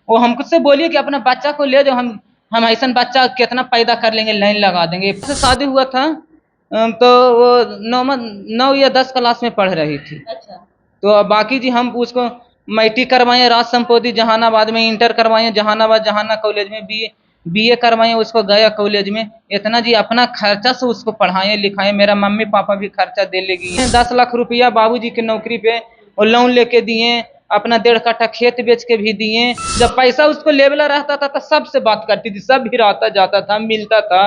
वो हमसे बोली कि अपना बच्चा को ले जाओ, हम ऐसा बच्चा कितना पैदा कर लेंगे, लाइन लगा देंगे। से शादी हुआ था तो वो 9 या 10 क्लास में पढ़ रही थी। अच्छा। तो बाकी जी हम उसको मैट्रिक करवाए राज संपोधी जहानाबाद में, इंटर करवाए जहानाबाद जहाना कॉलेज में, बीए करवाए उसको गया कॉलेज में। इतना जी अपना खर्चा से उसको पढ़ाए लिखाए, मेरा मम्मी पापा भी खर्चा दे लेगी। 10 लाख रुपया बाबूजी की नौकरी पे और लोन लेके दिए, अपना 1.5 कट्ठा खेत बेच के भी दिए। जब पैसा उसको लेवला रहता था तो सबसे बात करती थी, सब भी रहता जाता था, मिलता था।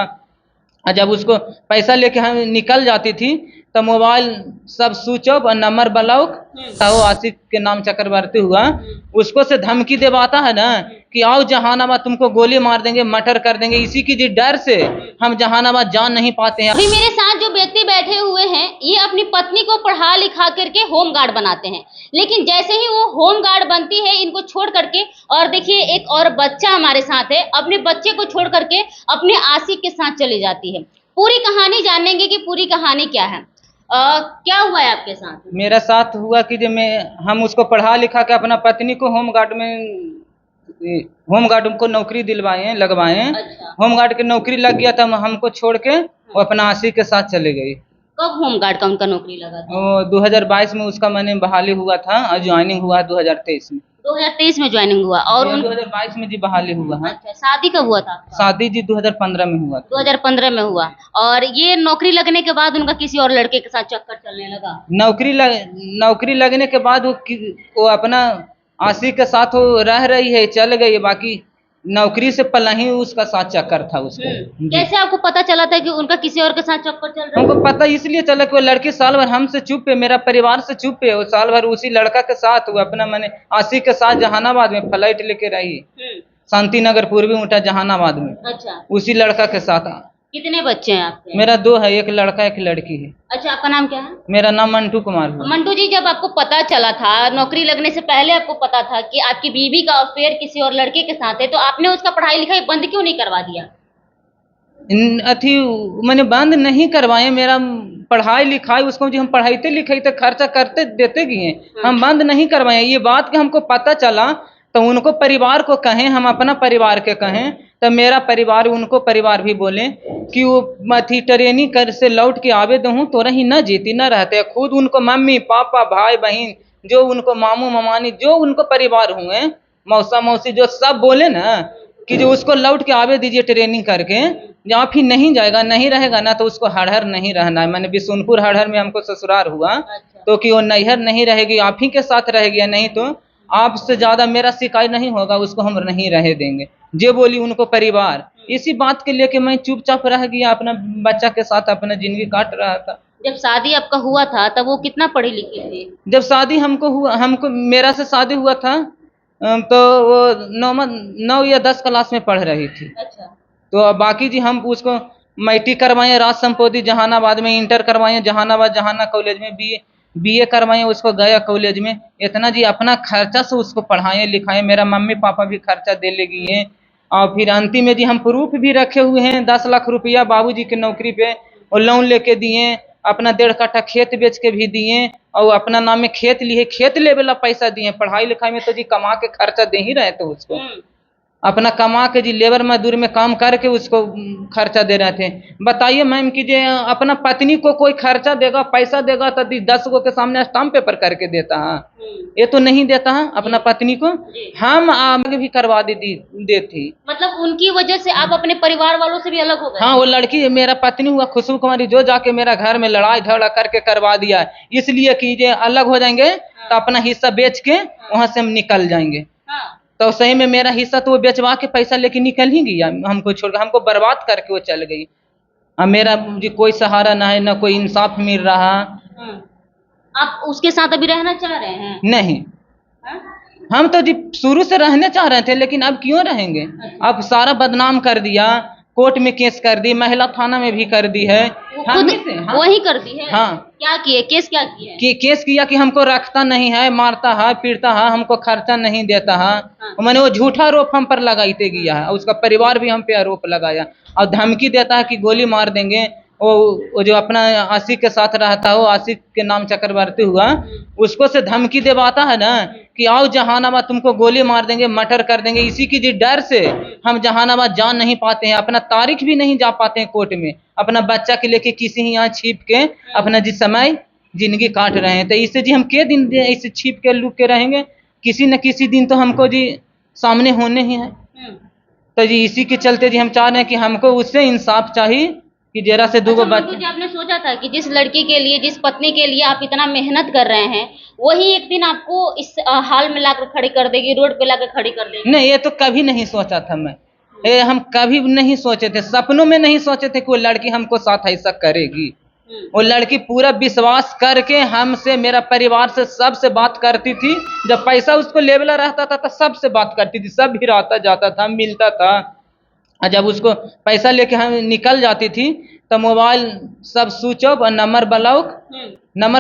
और जब उसको पैसा लेके हम निकल जाती थी तो मोबाइल सब स्विच ऑफ और नंबर ब्लॉक। वो आशिक के नाम चक्रवर्ती हुआ, उसको से धमकी देवाता है ना कि आओ जहानाबाद, तुमको गोली मार देंगे, मर्डर कर देंगे। इसी की जी डर से हम जहानाबाद जान नहीं पाते हैं। अभी मेरे साथ जो व्यक्ति बैठे हुए हैं ये अपनी पत्नी को पढ़ा लिखा करके होम गार्ड बनाते हैं, लेकिन जैसे ही वो होम गार्ड बनती है इनको छोड़ करके, और देखिए एक और बच्चा हमारे साथ है, अपने बच्चे को छोड़ करके अपने आशिक के साथ चली जाती है। पूरी कहानी जानेंगे कि पूरी कहानी क्या है। क्या हुआ है आपके साथ? मेरा साथ हुआ कि जो हम उसको पढ़ा लिखा के अपना पत्नी को होम गार्ड को नौकरी दिलवाए लगवाए। अच्छा। होम गार्ड की नौकरी लग गया था, हमको छोड़ के वो अपना आशिक के साथ चले गई। कब होम गार्ड का उनका नौकरी लगा था? 2022 में उसका मैंने बहाली हुआ था और ज्वाइनिंग हुआ 2023 में। 2023 में ज्वाइनिंग हुआ और 2022 में जी बहाली हुआ है। अच्छा, शादी कब हुआ था आपका? शादी जी 2015 में हुआ था। 2015 में हुआ। और ये नौकरी लगने के बाद उनका किसी और लड़के के साथ चक्कर चलने लगा? नौकरी लगने के बाद वो अपना आशिक के साथ वो रह रही है, चल गई है। बाकी नौकरी से पहले ही उसका साथ चक्कर था उसको। कैसे आपको पता चला था कि उनका किसी और के साथ चक्कर चल रहा है? हमको पता इसलिए चला कि वो लड़की साल भर हमसे चुप है, मेरा परिवार से चुप है। वो साल भर उसी लड़का के साथ, वो अपना मैंने आशिक के साथ जहानाबाद में फ्लाइट लेके रही, शांति नगर पूर्वी उठा जहानाबाद में। अच्छा। उसी लड़का के साथ। कितने बच्चे हैं आपके? मेरा 2 है, एक लड़का एक लड़की है। अच्छा, आपका नाम क्या है? मेरा नाम मंटू कुमार है। मंटू जी, जब आपको पता चला था, नौकरी लगने से पहले आपको पता था कि आपकी बीवी का अफेयर किसी और लड़के के साथ है, तो आपने उसका पढ़ाई लिखाई बंद क्यों नहीं करवा दिया? मैंने बंद नहीं करवाए, मेरा पढ़ाई लिखाई उसको जो हम पढ़ाईते लिखाईते खर्चा करते देते गए, हम बंद नहीं करवाए। ये बात कि हमको पता चला तो उनको परिवार को कहें, हम अपना परिवार के कहें तो मेरा परिवार उनको परिवार भी बोले कि वो मथी ट्रेनिंग कर से लौट के आवे दूँ तो रही न जीती न रहते। खुद उनको मम्मी पापा भाई बहन जो उनको मामू ममानी जो उनको परिवार हुए, मौसा मौसी जो सब बोले ना कि जो उसको लौट के आवे दीजिए ट्रेनिंग करके। आप ही नहीं जाएगा नहीं रहेगा ना तो उसको हड़हर नहीं रहना है। मैंने बिशुनपुर हड़हर में हमको ससुराल हुआ। अच्छा। तो कि वो नैहर नहीं रहेगी, आप ही के साथ रहेगी, नहीं तो आपसे ज्यादा मेरा शिकायत नहीं होगा, उसको हम नहीं रहे देंगे। जे बोली उनको परिवार, इसी बात के लिए कि मैं चुपचाप रह गया, अपना बच्चा के साथ अपना जिंदगी काट रहा था। जब शादी आपका हुआ था तब वो कितना पढ़ी लिखी थी? जब शादी हमको मेरा से शादी हुआ था तो वो 9 या 10 क्लास में पढ़ रही थी। अच्छा। तो बाकी जी हम उसको मैट्रिक करवाए राज संपोधी जहानाबाद में, इंटर करवाए जहानाबाद जहाना कॉलेज में, बीए करवाए उसको गया कॉलेज में। इतना जी अपना खर्चा से उसको पढ़ाए लिखाए, मेरा मम्मी पापा भी खर्चा दे लेगी है। और फिर अंतिम में जी हम प्रूफ भी रखे हुए हैं, 10 लाख रुपया बाबूजी की नौकरी पे और लोन लेके दिए, अपना 1.5 कट्ठा खेत बेच के भी दिए और अपना नाम में खेत लिए, खेत ले वाला पैसा दिए। पढ़ाई लिखाई में तो जी कमा के खर्चा दे ही रहे थे उसको, अपना कमा के जी लेबर मजदूरी में काम करके उसको खर्चा दे रहे थे। बताइए मैम कि जे अपना पत्नी को कोई खर्चा देगा पैसा देगा तो 10 गो के सामने स्टाम्प पेपर करके देता है, ये तो नहीं देता है अपना पत्नी को। हम आगे भी करवा देती। मतलब उनकी वजह से आप अपने परिवार वालों से भी अलग हो गए? हाँ, वो लड़की मेरा पत्नी हुआ खुशबू कुमारी जो जाके मेरा घर में लड़ाई झगड़ा करके करवा दिया, इसलिए कि जे अलग हो जाएंगे तो अपना हिस्सा बेच के वहां से हम निकल जाएंगे। तो सही में मेरा हिस्सा तो वो बेचवा के पैसा लेके निकल ही गया, हमको छोड़ के, हमको बर्बाद करके वो चल गई। अब मेरा जी कोई सहारा ना है, ना कोई इंसाफ मिल रहा। आप उसके साथ अभी रहना चाह रहे हैं? नहीं, हम तो जी शुरू से रहने चाह रहे थे, लेकिन अब क्यों रहेंगे। अब सारा बदनाम कर दिया, कोर्ट में केस कर दी, महिला थाना में भी कर दी है। वही कर दी है? हाँ। क्या किए? केस क्या किए? कि केस किया कि हमको रखता नहीं है, मारता है पीटता है, हमको खर्चा नहीं देता है। मैंने वो झूठा आरोप हम पर लगाते गया है, उसका परिवार भी हम पे आरोप लगाया और धमकी देता है कि गोली मार देंगे। वो जो अपना आशिक के साथ रहता है, वो आशिक के नाम चक्रवर्ती हुआ, उसको से धमकी देवाता है ना कि आओ जहानाबाद, तुमको गोली मार देंगे, मर्डर कर देंगे। इसी की जी डर से हम जहानाबाद जा नहीं पाते हैं, अपना तारीख भी नहीं जा पाते हैं कोर्ट में, अपना बच्चा के लेके किसी ही यहाँ छिप के अपना जी समय जिंदगी काट रहे हैं। तो इससे जी हम के दिन इसे छिप के लुक के रहेंगे, किसी न किसी दिन तो हमको जी सामने होने ही है। तो जी इसी के चलते जी हम चाह रहे हैं कि हमको उससे इंसाफ चाहिए कि जरा से दो अच्छा, बच्चे। मंटू जी, आपने सोचा था कि जिस लड़की के लिए, जिस पत्नी के लिए आप इतना मेहनत कर रहे हैं, वही एक दिन आपको इस हाल में लाकर खड़ी कर देगी, रोड पे लाकर खड़ी कर देगी? नहीं, ये तो कभी नहीं सोचा था मैं, ये हम कभी नहीं सोचे थे, सपनों में नहीं सोचे थे कि वो लड़की हमको साथ ऐसा करेगी। वो लड़की पूरा विश्वास करके हमसे, मेरा परिवार से, सबसे बात करती थी। जब पैसा उसको लेवला रहता था तो सबसे बात करती थी, सब भी आता जाता था, मिलता था। और जब उसको पैसा लेके हम निकल जाती थी तो मोबाइल सब स्विच ऑफ और नंबर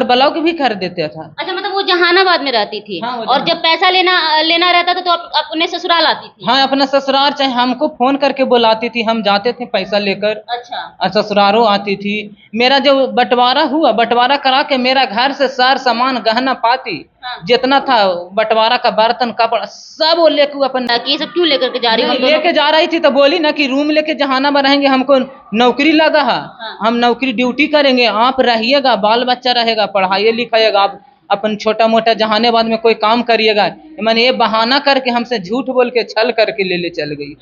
ब्लॉक भी कर देते था। अच्छा, मतलब वो जहानाबाद में रहती थी? हाँ, और जब पैसा लेना रहता था तो अपने ससुराल आती थी? हाँ, अपना ससुराल, चाहे हमको फोन करके बुलाती थी, हम जाते थे पैसा लेकर। अच्छा। और ससुरारों आती थी। मेरा जो बंटवारा हुआ, बंटवारा करा के मेरा घर से सार सामान गहना पाती जितना था, बंटवारा का बर्तन कपड़ा सब वो लेके अपन। कि ये सब क्यों लेकर के जा रही हो? लेके जा रही थी तो बोली ना कि रूम लेके जहानाबाद रहेंगे, हमको नौकरी लगा है, हम नौकरी ड्यूटी करेंगे, आप रहिएगा, बाल बच्चा रहेगा, पढ़ाइए लिखाइएगा, आप अपन छोटा मोटा जहानाबाद में कोई काम करिएगा। मैंने ये बहाना करके हमसे झूठ बोल के छल करके ले चल गई।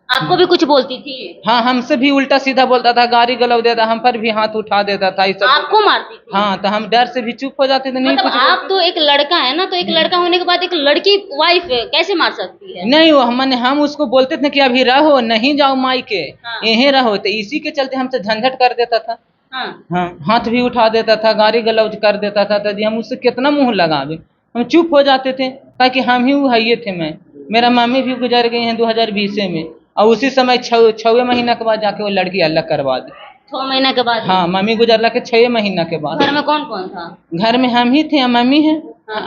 आपको भी कुछ बोलती थी? हाँ, हमसे भी उल्टा सीधा बोलता था, गाली गलौज देता, हम पर भी हाथ उठा देता था। आपको मारती थी? हाँ, तो हम डर से भी चुप हो जाते थे। नहीं, मतलब कुछ आप तो एक लड़का है ना, तो एक लड़का होने के बाद एक लड़की वाइफ कैसे मार सकती है? नहीं, हम उसको बोलते थे कि अभी रहो, नहीं जाओ मायके, यहीं रहो। तो इसी के चलते हमसे झंझट कर देता था। हाँ, हाथ भी उठा देता था, गाली गलौज कर देता था। तो जी हम उससे कितना मुंह लगावे, हम चुप हो जाते थे, ताकि हम ही वही थे। मेरा मम्मी भी गुजर गई हैं 2020 में, और उसी समय 6 महीना के बाद जाके वो लड़की अलग करवा दी। 6 महीना के बाद? हाँ, मम्मी गुजरला के 6 महीना के बाद। घर में कौन कौन था? घर में हम ही थे, मम्मी है,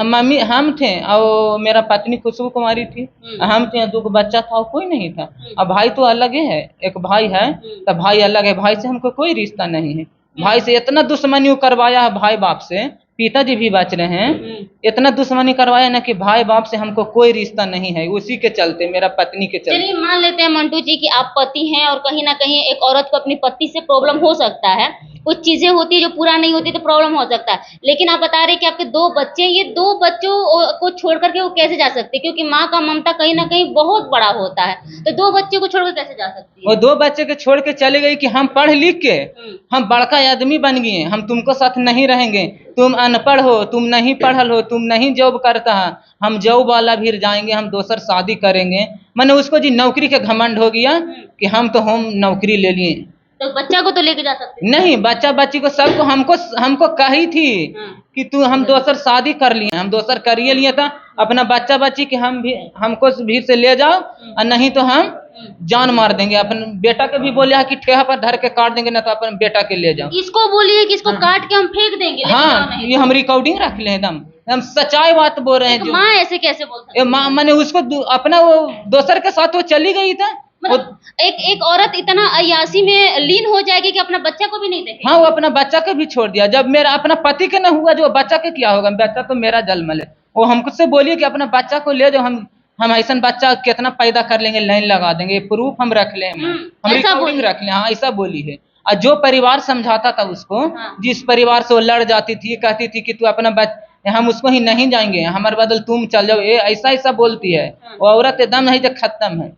मम्मी हम थे, और मेरा पत्नी खुशबू कुमारी थी, हम थे, 2 बच्चा था, और कोई नहीं था। अब भाई तो अलग ही है, एक भाई है, तो भाई अलग है, भाई से हमको कोई रिश्ता नहीं है। भाई से इतना दुश्मनी करवाया है, भाई बाप से, पिताजी भी बच रहे हैं, इतना दुश्मनी करवाया ना कि भाई बाप से हमको कोई रिश्ता नहीं है। उसी के चलते, मेरा पत्नी के चलते। चलिए मान लेते हैं मंटू जी कि आप पति हैं, और कहीं ना कहीं एक औरत को अपनी पति से प्रॉब्लम हो सकता है, कुछ चीजें होती है जो पूरा नहीं होती तो प्रॉब्लम हो सकता है। लेकिन आप बता रहे हैं कि आपके 2 बच्चे, ये 2 बच्चों को छोड़ करके वो कैसे जा सकते? क्योंकि माँ का ममता कहीं ना कहीं बहुत बड़ा होता है, तो 2 बच्चे को छोड़कर कैसे जा सकती है? वो 2 बच्चे के छोड़ के चले गई कि हम पढ़ लिख के हम बड़का आदमी बन गए, हम तुमको साथ नहीं रहेंगे, तुम अनपढ़ हो, तुम नहीं पढ़ल हो, तुम नहीं जॉब करता है, हम जॉब वाला भी जाएंगे, हम दोसर शादी करेंगे। मैंने उसको जी नौकरी के घमंड हो गया कि हम तो होम नौकरी ले लिए। तो बच्चा को तो लेके जा सकते? नहीं, बच्चा बच्ची को सबको हमको कही थी कि तू, हम दोसर शादी कर लिए, हम दोसर करिए लिए था, अपना बच्चा बच्ची के हमको भीड़ से ले जाओ, और नहीं तो हम जान मार देंगे। अपन बेटा के भी बोले कि ठेहा पर धर के काट देंगे, ना तो अपन बेटा के ले जाओ। इसको बोलिए कि इसको काट के हम फेंक देंगे। हाँ, ये हम रिकॉर्डिंग रख ले, एकदम हम सच्चाई बात बोल रहे हैं। माँ ऐसे कैसे बोल सकती है? माँ, मैंने उसको अपना वो दोसर के साथ वो चली गई था। एक औरत इतना अय्यासी में लीन हो जाएगी कि अपना बच्चा को भी नहीं देखेगी। हाँ, वो अपना बच्चा को भी छोड़ दिया। जब मेरा अपना पति के न हुआ, जो बच्चा के क्या होगा? बच्चा तो मेरा जन्म है। वो हमसे बोलिए कि अपना बच्चा को ले जाओ, हम ऐसा बच्चा कितना पैदा कर लेंगे, लाइन लगा देंगे, प्रूफ हम रख लें, हम रिकॉर्डिंग रख लें। हाँ, ऐसा बोली है। और जो परिवार समझाता था उसको, जिस परिवार से वो लड़ जाती थी, कहती थी कि तू अपना हम उसको ही नहीं जाएंगे, हमारे बदल तुम चल जाओ, ये ऐसा बोलती है। वो औरत एकदम नहीं, जो खत्म है।